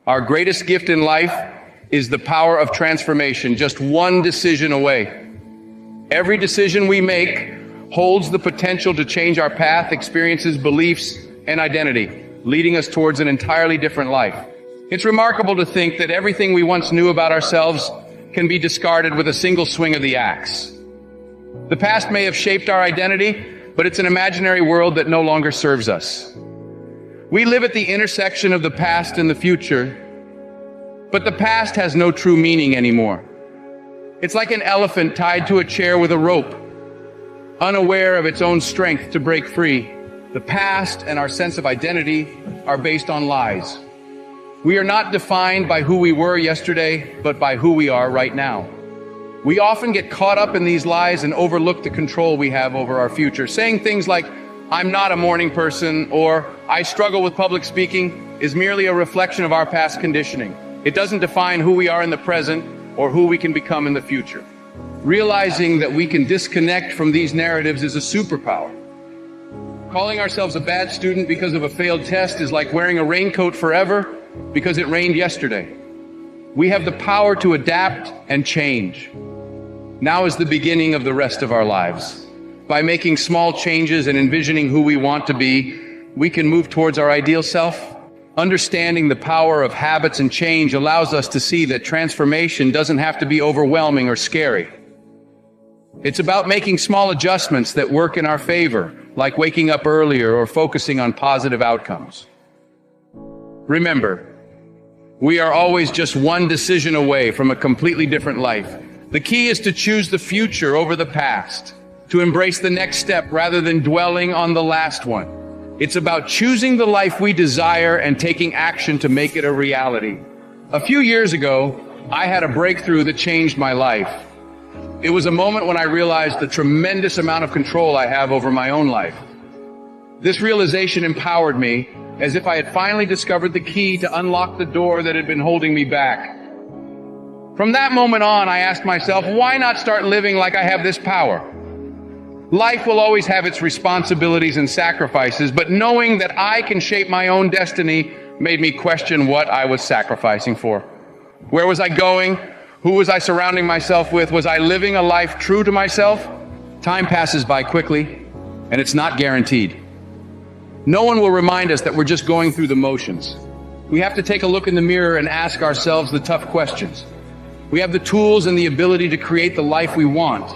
Our greatest gift in life is the power of transformation, just one decision away. Every decision we make holds the potential to change our path, experiences, beliefs, and identity, leading us towards an entirely different life. It's remarkable to think that everything we once knew about ourselves can be discarded with a single swing of the axe. The past may have shaped our identity, but it's an imaginary world that no longer serves us. We live at the intersection of the past and the future, but the past has no true meaning anymore. It's like an elephant tied to a chair with a rope, unaware of its own strength to break free. The past and our sense of identity are based on lies. We are not defined by who we were yesterday, but by who we are right now. We often get caught up in these lies and overlook the control we have over our future. Saying things like, "I'm not a morning person," or "I struggle with public speaking," is merely a reflection of our past conditioning. It doesn't define who we are in the present or who we can become in the future. Realizing that we can disconnect from these narratives is a superpower. Calling ourselves a bad student because of a failed test is like wearing a raincoat forever because it rained yesterday. We have the power to adapt and change. Now is the beginning of the rest of our lives. By making small changes and envisioning who we want to be, we can move towards our ideal self. Understanding the power of habits and change allows us to see that transformation doesn't have to be overwhelming or scary. It's about making small adjustments that work in our favor, like waking up earlier or focusing on positive outcomes. Remember, we are always just one decision away from a completely different life. The key is to choose the future over the past, to embrace the next step rather than dwelling on the last one. It's about choosing the life we desire and taking action to make it a reality. A few years ago, I had a breakthrough that changed my life. It was a moment when I realized the tremendous amount of control I have over my own life. This realization empowered me, as if I had finally discovered the key to unlock the door that had been holding me back. From that moment on, I asked myself, why not start living like I have this power? Life will always have its responsibilities and sacrifices, but knowing that I can shape my own destiny made me question what I was sacrificing for. Where was I going? Who was I surrounding myself with? Was I living a life true to myself? Time passes by quickly, and it's not guaranteed. No one will remind us that we're just going through the motions. We have to take a look in the mirror and ask ourselves the tough questions. We have the tools and the ability to create the life we want,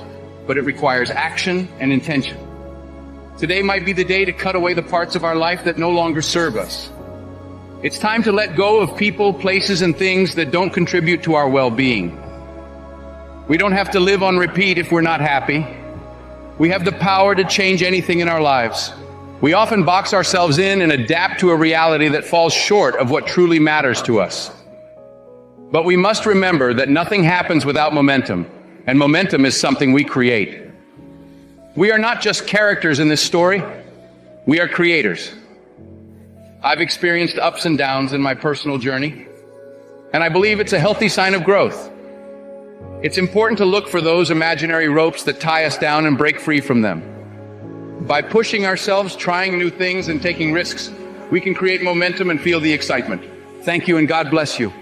but it requires action and intention. Today might be the day to cut away the parts of our life that no longer serve us. It's time to let go of people, places, and things that don't contribute to our well-being. We don't have to live on repeat if we're not happy. We have the power to change anything in our lives. We often box ourselves in and adapt to a reality that falls short of what truly matters to us. But we must remember that nothing happens without momentum, and momentum is something we create. We are not just characters in this story, we are creators. I've experienced ups and downs in my personal journey, and I believe it's a healthy sign of growth. It's important to look for those imaginary ropes that tie us down and break free from them. By pushing ourselves, trying new things, and taking risks, we can create momentum and feel the excitement. Thank you, and God bless you.